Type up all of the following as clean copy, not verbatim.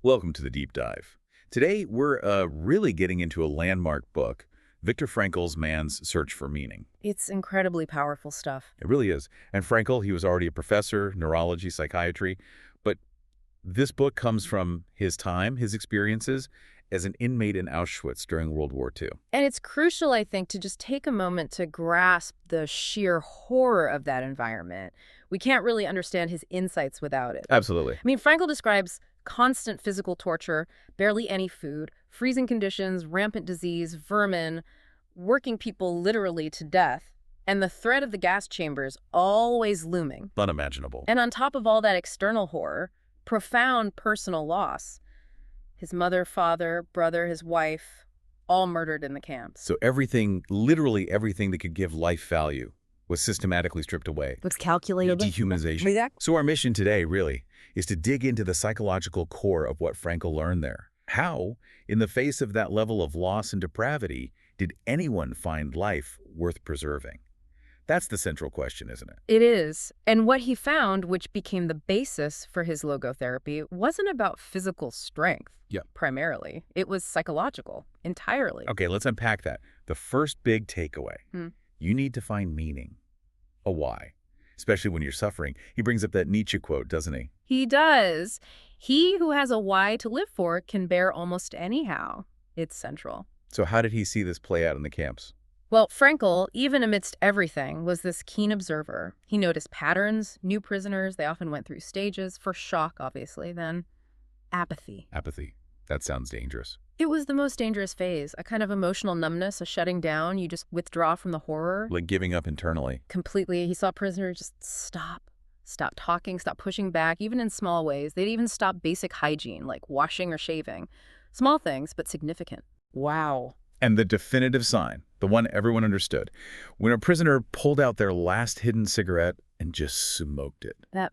Welcome to the Deep Dive. Today, we're really getting into a landmark book, Viktor Frankl's Man's Search for Meaning. It's incredibly powerful stuff. It really is. And Frankl, he was already a professor, neurology, psychiatry, but this book comes from his time, his experiences as an inmate in Auschwitz during World War II. And it's crucial, I think, to just take a moment to grasp the sheer horror of that environment. We can't really understand his insights without it. Absolutely. I mean, Frankl describes constant physical torture, barely any food, freezing conditions, rampant disease, vermin, working people literally to death, and the threat of the gas chambers always looming. Unimaginable. And on top of all that external horror, profound personal loss. His mother, father, brother, his wife, all murdered in the camps. So everything, literally everything that could give life value was systematically stripped away. Looks calculated. Dehumanization. So our mission today, really, is to dig into the psychological core of what Frankl learned there. How, in the face of that level of loss and depravity, did anyone find life worth preserving? That's the central question, isn't it? It is. And what he found, which became the basis for his logotherapy, wasn't about physical strength, primarily. It was psychological, entirely. Okay, let's unpack that. The first big takeaway. You need to find meaning, a why, especially when you're suffering. He brings up that Nietzsche quote, doesn't he? He does. He who has a why to live for can bear almost anyhow. It's central. So how did he see this play out in the camps? Well, Frankl, even amidst everything, was this keen observer. He noticed patterns, new prisoners. They often went through stages. First shock, obviously, then apathy. Apathy. That sounds dangerous. It was the most dangerous phase, a kind of emotional numbness, a shutting down. You just withdraw from the horror. Like giving up internally. Completely. He saw prisoners just stop talking, stop pushing back, even in small ways. They'd even stop basic hygiene, like washing or shaving. Small things, but significant. Wow. And the definitive sign, the one everyone understood, when a prisoner pulled out their last hidden cigarette and just smoked it. That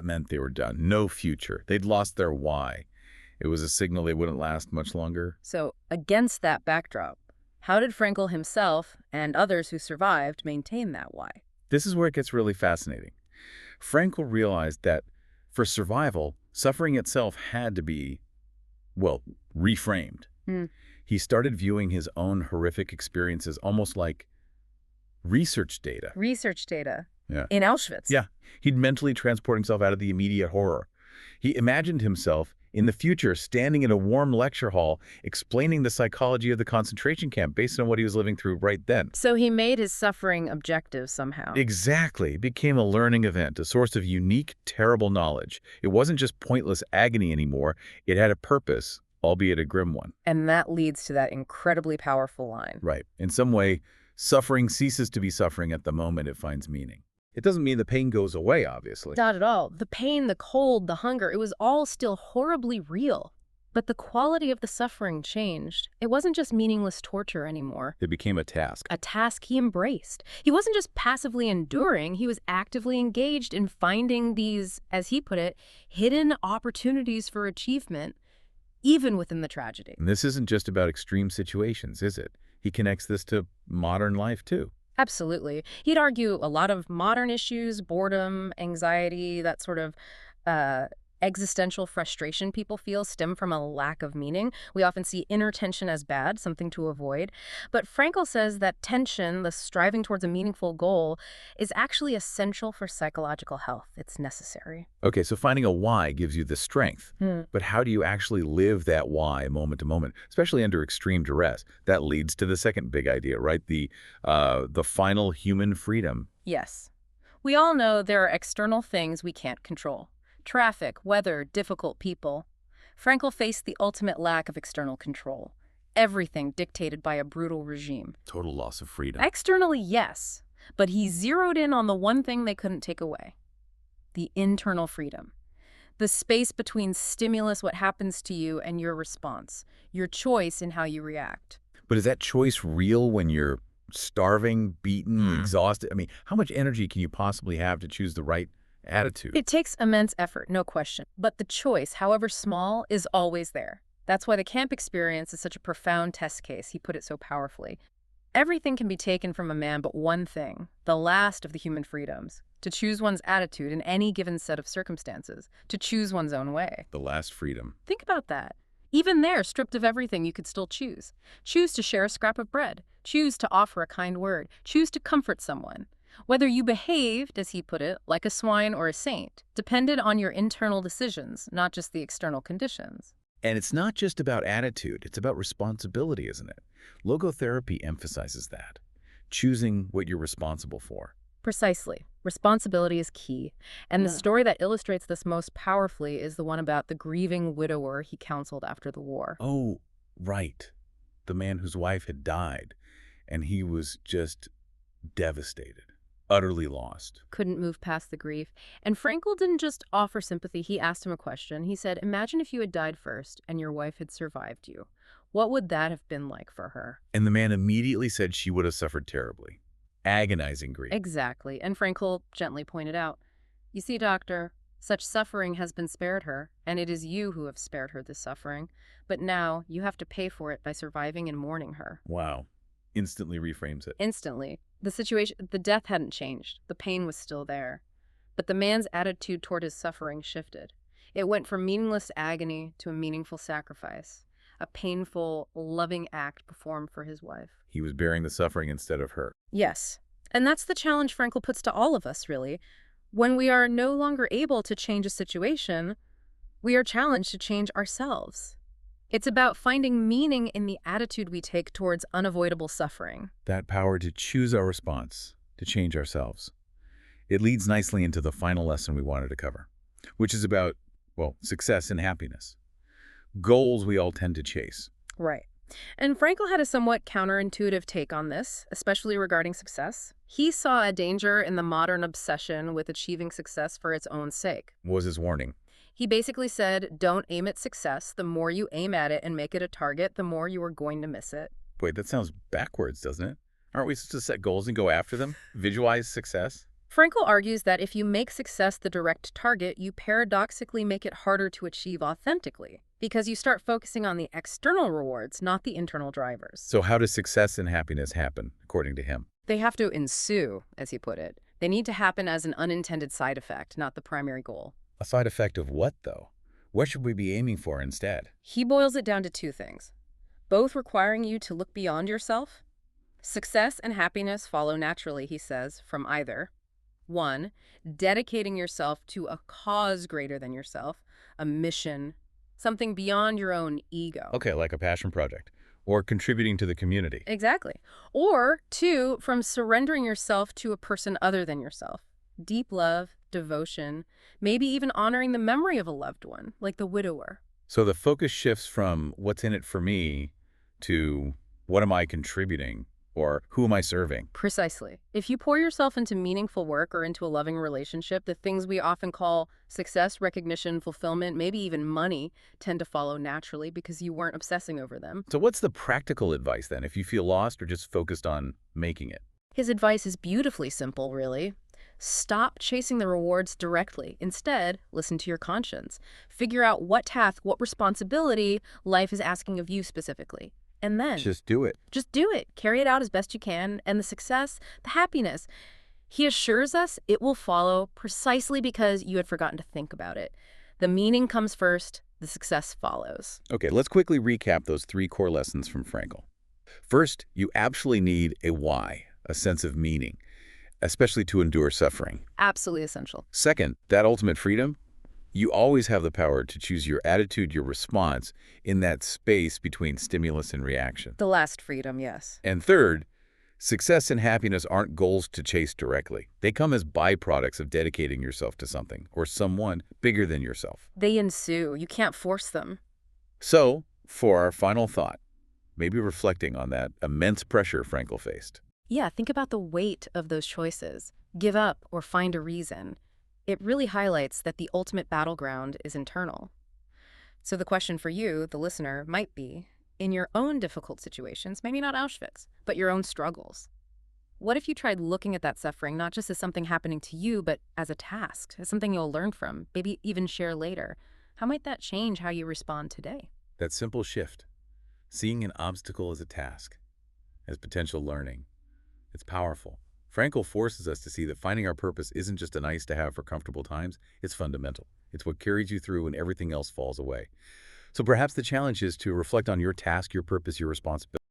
meant they were done. No future. They'd lost their why. It was a signal they wouldn't last much longer. So, against that backdrop, how did Frankl himself and others who survived maintain that why? This is where it gets really fascinating. Frankl realized that for survival, suffering itself had to be, well, reframed. He started viewing his own horrific experiences almost like research data. Yeah. In Auschwitz. Yeah. He'd mentally transport himself out of the immediate horror. He imagined himself in the future standing in a warm lecture hall explaining the psychology of the concentration camp based on what he was living through right then. So he made his suffering objective somehow. Exactly. It became a learning event, a source of unique, terrible knowledge. It wasn't just pointless agony anymore. It had a purpose, albeit a grim one. And that leads to that incredibly powerful line. Right. In some way, suffering ceases to be suffering at the moment it finds meaning. It doesn't mean the pain goes away, obviously. Not at all. The pain, the cold, the hunger, it was all still horribly real. But the quality of the suffering changed. It wasn't just meaningless torture anymore. It became a task. A task he embraced. He wasn't just passively enduring, he was actively engaged in finding these, as he put it, hidden opportunities for achievement, even within the tragedy. And this isn't just about extreme situations, is it? He connects this to modern life, too. Absolutely. He'd argue a lot of modern issues, boredom, anxiety, that sort of existential frustration people feel stem from a lack of meaning. We often see inner tension as bad, something to avoid. But Frankl says that tension, the striving towards a meaningful goal, is actually essential for psychological health. It's necessary. Okay, so finding a why gives you the strength. But how do you actually live that why moment to moment, especially under extreme duress? That leads to the second big idea, right? The final human freedom. Yes. We all know there are external things we can't control. Traffic, weather, difficult people. Frankl faced the ultimate lack of external control. Everything dictated by a brutal regime. Total loss of freedom. Externally, yes. But he zeroed in on the one thing they couldn't take away. The internal freedom. The space between stimulus, what happens to you, and your response. Your choice in how you react. But is that choice real when you're starving, beaten, exhausted? I mean, how much energy can you possibly have to choose the right attitude? It takes immense effort, no question. But the choice, however small, is always there. That's why the camp experience is such a profound test case. He put it so powerfully. Everything can be taken from a man but one thing, the last of the human freedoms, to choose one's attitude in any given set of circumstances, to choose one's own way. The last freedom. Think about that. Even there, stripped of everything, you could still choose. Choose to share a scrap of bread. Choose to offer a kind word. Choose to comfort someone. Whether you behaved, as he put it, like a swine or a saint, depended on your internal decisions, not just the external conditions. And it's not just about attitude, it's about responsibility, isn't it? Logotherapy emphasizes that. Choosing what you're responsible for. Precisely. Responsibility is key. And the Yeah. story that illustrates this most powerfully is the one about the grieving widower he counseled after the war. Oh, right. The man whose wife had died, and he was just devastated, utterly lost. Couldn't move past the grief. And Frankl didn't just offer sympathy, he asked him a question. He said, imagine if you had died first and your wife had survived you. What would that have been like for her? And the man immediately said she would have suffered terribly. Agonizing grief. Exactly. And Frankl gently pointed out, you see, doctor, such suffering has been spared her, and it is you who have spared her this suffering. But now you have to pay for it by surviving and mourning her. Wow. Instantly reframes it. Instantly. The death hadn't changed. The pain was still there. But the man's attitude toward his suffering shifted. It went from meaningless agony to a meaningful sacrifice, a painful, loving act performed for his wife. He was bearing the suffering instead of her. Yes. And that's the challenge Frankl puts to all of us, really. When we are no longer able to change a situation, we are challenged to change ourselves. It's about finding meaning in the attitude we take towards unavoidable suffering. That power to choose our response, to change ourselves. It leads nicely into the final lesson we wanted to cover, which is about, well, success and happiness. Goals we all tend to chase. Right. And Frankl had a somewhat counterintuitive take on this, especially regarding success. He saw a danger in the modern obsession with achieving success for its own sake. What was his warning? He basically said, don't aim at success. The more you aim at it and make it a target, the more you are going to miss it. Wait, that sounds backwards, doesn't it? Aren't we supposed to set goals and go after them? Visualize success? Frankl argues that if you make success the direct target, you paradoxically make it harder to achieve authentically, because you start focusing on the external rewards, not the internal drivers. So how does success and happiness happen, according to him? They have to ensue, as he put it. They need to happen as an unintended side effect, not the primary goal. A side effect of what, though? What should we be aiming for instead? He boils it down to two things, both requiring you to look beyond yourself. Success and happiness follow naturally, he says, from either. 1, dedicating yourself to a cause greater than yourself, a mission, something beyond your own ego. Okay, like a passion project. Or contributing to the community. Exactly. Or 2, from surrendering yourself to a person other than yourself. Deep love, devotion, maybe even honoring the memory of a loved one, like the widower. So the focus shifts from what's in it for me to what am I contributing or who am I serving? Precisely. If you pour yourself into meaningful work or into a loving relationship, the things we often call success, recognition, fulfillment, maybe even money, tend to follow naturally because you weren't obsessing over them. So what's the practical advice then if you feel lost or just focused on making it? His advice is beautifully simple, really. Stop chasing the rewards directly. Instead, listen to your conscience. Figure out what task, what responsibility life is asking of you specifically. And then Just do it. just do it. Carry it out as best you can. And the success, the happiness, he assures us it will follow precisely because you had forgotten to think about it. The meaning comes first, the success follows. Okay, let's quickly recap those 3 core lessons from Frankl. First, you absolutely need a why, a sense of meaning, especially to endure suffering. Absolutely essential. Second, that ultimate freedom, you always have the power to choose your attitude, your response in that space between stimulus and reaction. The last freedom, yes. And third, success and happiness aren't goals to chase directly. They come as byproducts of dedicating yourself to something or someone bigger than yourself. They ensue. You can't force them. So, for our final thought, maybe reflecting on that immense pressure Frankl faced. Yeah, think about the weight of those choices. Give up or find a reason. It really highlights that the ultimate battleground is internal. So the question for you, the listener, might be, in your own difficult situations, maybe not Auschwitz, but your own struggles, what if you tried looking at that suffering not just as something happening to you, but as a task, as something you'll learn from, maybe even share later? How might that change how you respond today? That simple shift, seeing an obstacle as a task, as potential learning. It's powerful. Frankl forces us to see that finding our purpose isn't just a nice to have for comfortable times, it's fundamental. It's what carries you through when everything else falls away. So perhaps the challenge is to reflect on your task, your purpose, your responsibility.